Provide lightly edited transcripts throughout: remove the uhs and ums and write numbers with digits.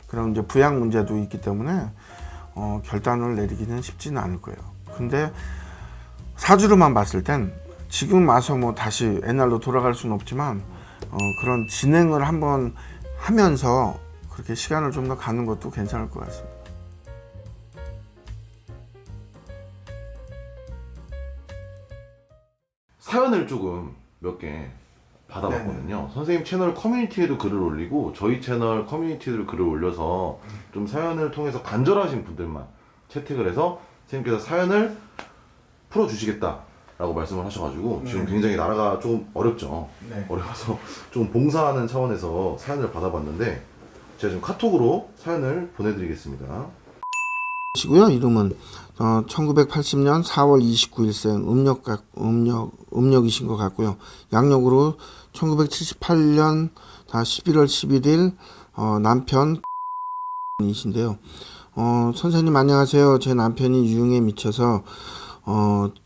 그런 이제 부양 문제도 있기 때문에 결단을 내리기는 쉽지는 않을 거예요. 근데 사주로만 봤을 땐 지금 와서 뭐 다시 옛날로 돌아갈 수는 없지만 그런 진행을 한번 하면서 그렇게 시간을 좀 더 가는 것도 괜찮을 것 같습니다. 사연을 조금 몇 개 받아봤거든요. 선생님 채널 커뮤니티에도 글을 올리고 저희 채널 커뮤니티에도 글을 올려서 좀 사연을 통해서 간절하신 분들만 채택을 해서 선생님께서 사연을 풀어주시겠다라고 말씀을 하셔가지고 지금 굉장히 나라가 좀 어렵죠. 어려워서 좀 봉사하는 차원에서 사연을 받아봤는데 제가 지금 카톡으로 사연을 보내드리겠습니다. 시고요. 이름은 1980년 4월 29일생 음력이신 것 같고요. 양력으로 1978년 11월 11일 남편이신데요. 선생님 안녕하세요. 제 남편이 유흥에 미쳐서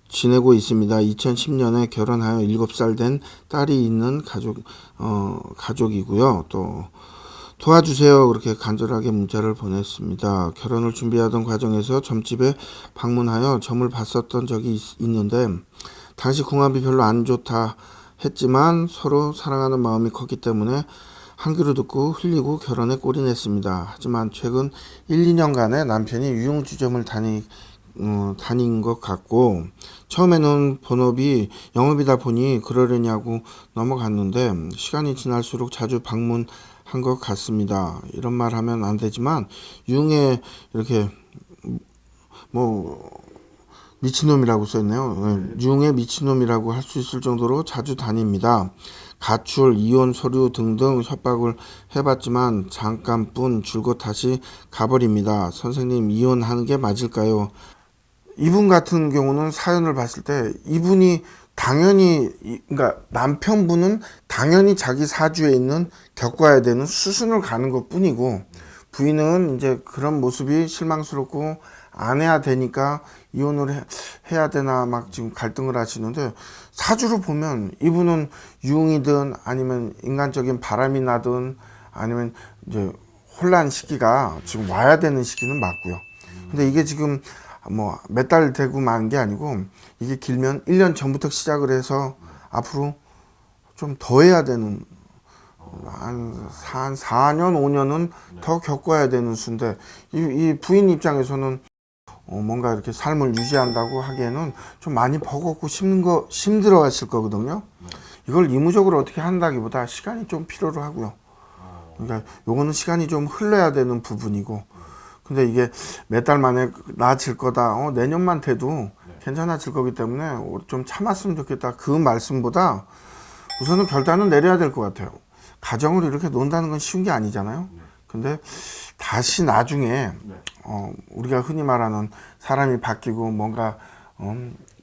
지내고 있습니다. 2010년에 결혼하여 7살 된 딸이 있는 가족이고요. 또 도와주세요. 그렇게 간절하게 문자를 보냈습니다. 결혼을 준비하던 과정에서 점집에 방문하여 점을 봤었던 적이 있는데 당시 궁합이 별로 안 좋다 했지만 서로 사랑하는 마음이 컸기 때문에 한 귀로 듣고 흘리고 결혼에 꼴이 냈습니다. 하지만 최근 1, 2년간의 남편이 유흥주점을 다닌 것 같고 처음에는 본업이 영업이다 보니 그러려냐고 넘어갔는데 시간이 지날수록 자주 방문한 것 같습니다. 이런 말 하면 안 되지만 유흥에 이렇게 뭐 미친놈이라고 써있네요. 유흥에 미친놈이라고 할 수 있을 정도로 자주 다닙니다. 가출, 이혼 서류 등등 협박을 해봤지만 잠깐뿐 줄곧 다시 가버립니다. 선생님 이혼하는 게 맞을까요? 이분 같은 경우는 사연을 봤을 때 이분이 당연히 그러니까 남편분은 당연히 자기 사주에 있는 겪어야 되는 수순을 가는 것 뿐이고 부인은 이제 그런 모습이 실망스럽고 안 해야 되니까 이혼을 해야 되나 막 지금 갈등을 하시는데 사주로 보면 이분은 유흥이든 아니면 인간적인 바람이 나든 아니면 이제 혼란 시기가 지금 와야 되는 시기는 맞고요. 근데 이게 지금 뭐 몇 달 되고 만 게 아니고 이게 길면 1년 전부터 시작을 해서 앞으로 좀 더 해야 되는 한 4년 5년은 더 겪어야 되는 수인데 이 부인 입장에서는 뭔가 이렇게 삶을 유지한다고 하기에는 좀 많이 버겁고 힘들어 하실 거거든요. 이걸 의무적으로 어떻게 한다기보다 시간이 좀 필요로 하고요. 그러니까 요거는 시간이 좀 흘러야 되는 부분이고 근데 이게 몇 달 만에 나아질 거다. 내년만 돼도 괜찮아질 거기 때문에 좀 참았으면 좋겠다. 그 말씀보다 우선은 결단은 내려야 될 것 같아요. 가정으로 이렇게 논다는 건 쉬운 게 아니잖아요. 근데 다시 나중에 우리가 흔히 말하는 사람이 바뀌고 뭔가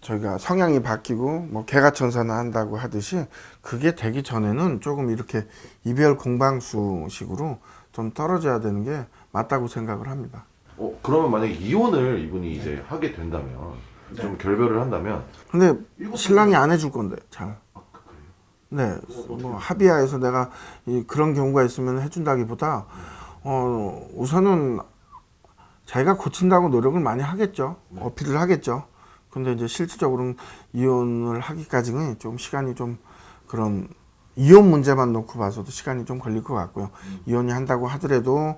저희가 성향이 바뀌고 뭐 개가천선을 한다고 하듯이 그게 되기 전에는 조금 이렇게 이별 공방수식으로 좀 떨어져야 되는 게 맞다고 생각을 합니다. 그러면 만약에 이혼을 이분이 이제 하게 된다면 좀 결별을 한다면 근데 신랑이 안 해줄 건데 잘. 네, 뭐 합의하에서 내가 그런 경우가 있으면 해준다기보다 우선은 자기가 고친다고 노력을 많이 하겠죠. 어필을 하겠죠. 근데 이제 실질적으로는 이혼을 하기까지는 좀 시간이 좀 그런 이혼 문제만 놓고 봐서도 시간이 좀 걸릴 것 같고요. 이혼이 한다고 하더라도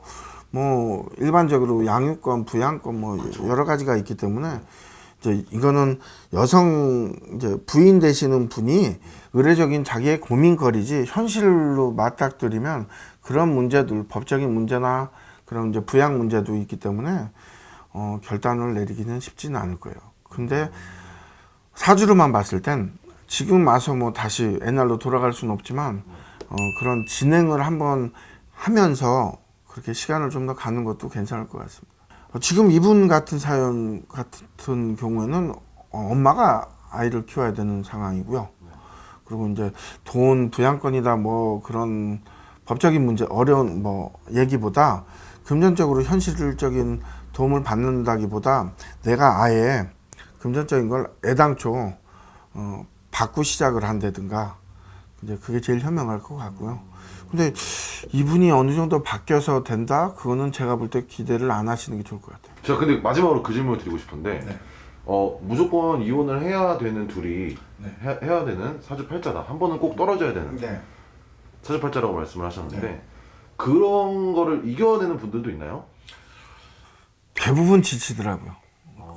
뭐 일반적으로 양육권, 부양권 뭐 여러 가지가 있기 때문에 이제 이거는 여성 이제 부인 되시는 분이 의례적인 자기의 고민거리지 현실로 맞닥뜨리면 그런 문제들 법적인 문제나 그런 이제 부양 문제도 있기 때문에 결단을 내리기는 쉽지는 않을 거예요. 근데 사주로만 봤을 땐 지금 와서 뭐 다시 옛날로 돌아갈 수는 없지만 그런 진행을 한번 하면서 그렇게 시간을 좀 더 가는 것도 괜찮을 것 같습니다. 지금 이분 같은 사연 같은 경우에는 엄마가 아이를 키워야 되는 상황이고요. 그리고 이제 돈 부양권이다 뭐 그런 법적인 문제 어려운 뭐 얘기보다 금전적으로 현실적인 도움을 받는다기보다 내가 아예 금전적인 걸 애당초 받고 시작을 한다든가 이제 그게 제일 현명할 것 같고요. 근데 이분이 어느 정도 바뀌어서 된다? 그거는 제가 볼 때 기대를 안 하시는 게 좋을 것 같아요. 제가 근데 마지막으로 그 질문을 드리고 싶은데 네. 무조건 이혼을 해야 되는 둘이 네. 해야 되는 사주팔자다. 한 번은 꼭 떨어져야 되는 네. 사주팔자라고 말씀을 하셨는데 네. 그런 거를 이겨내는 분들도 있나요? 대부분 지치더라고요.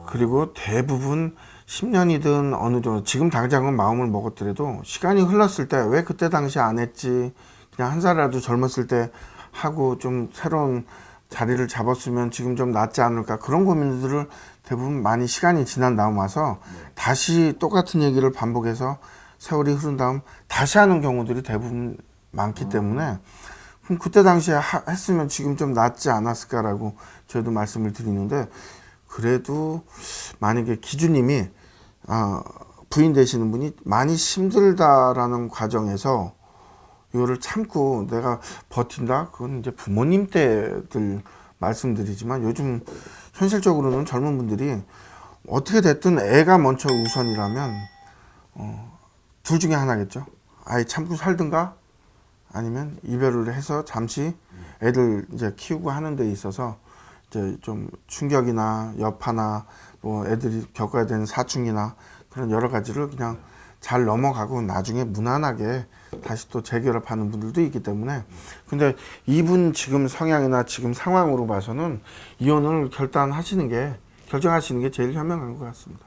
그리고 대부분 10년이든 어느 정도 지금 당장은 마음을 먹었더라도 시간이 흘렀을 때 왜 그때 당시 안 했지, 그냥 한 살이라도 젊었을 때 하고 좀 새로운 자리를 잡았으면 지금 좀 낫지 않을까, 그런 고민들을 대부분 많이 시간이 지난 다음 와서 다시 똑같은 얘기를 반복해서 세월이 흐른 다음 다시 하는 경우들이 대부분 많기 때문에 그럼 그때 당시에 했으면 지금 좀 낫지 않았을까라고 저도 말씀을 드리는데, 그래도 만약에 기주님이 부인 되시는 분이 많이 힘들다라는 과정에서 이거를 참고 내가 버틴다, 그건 이제 부모님 때들 말씀드리지만 요즘 현실적으로는 젊은 분들이 어떻게 됐든 애가 먼저 우선이라면 둘 중에 하나겠죠. 아예 참고 살든가 아니면 이별을 해서 잠시 애들 이제 키우고 하는 데 있어서 이제 좀 충격이나 여파나 뭐 애들이 겪어야 되는 사춘기나 그런 여러 가지를 그냥 잘 넘어가고 나중에 무난하게 다시 또 재결합하는 분들도 있기 때문에, 근데 이분 지금 성향이나 지금 상황으로 봐서는 이혼을 결정하시는 게 제일 현명한 것 같습니다.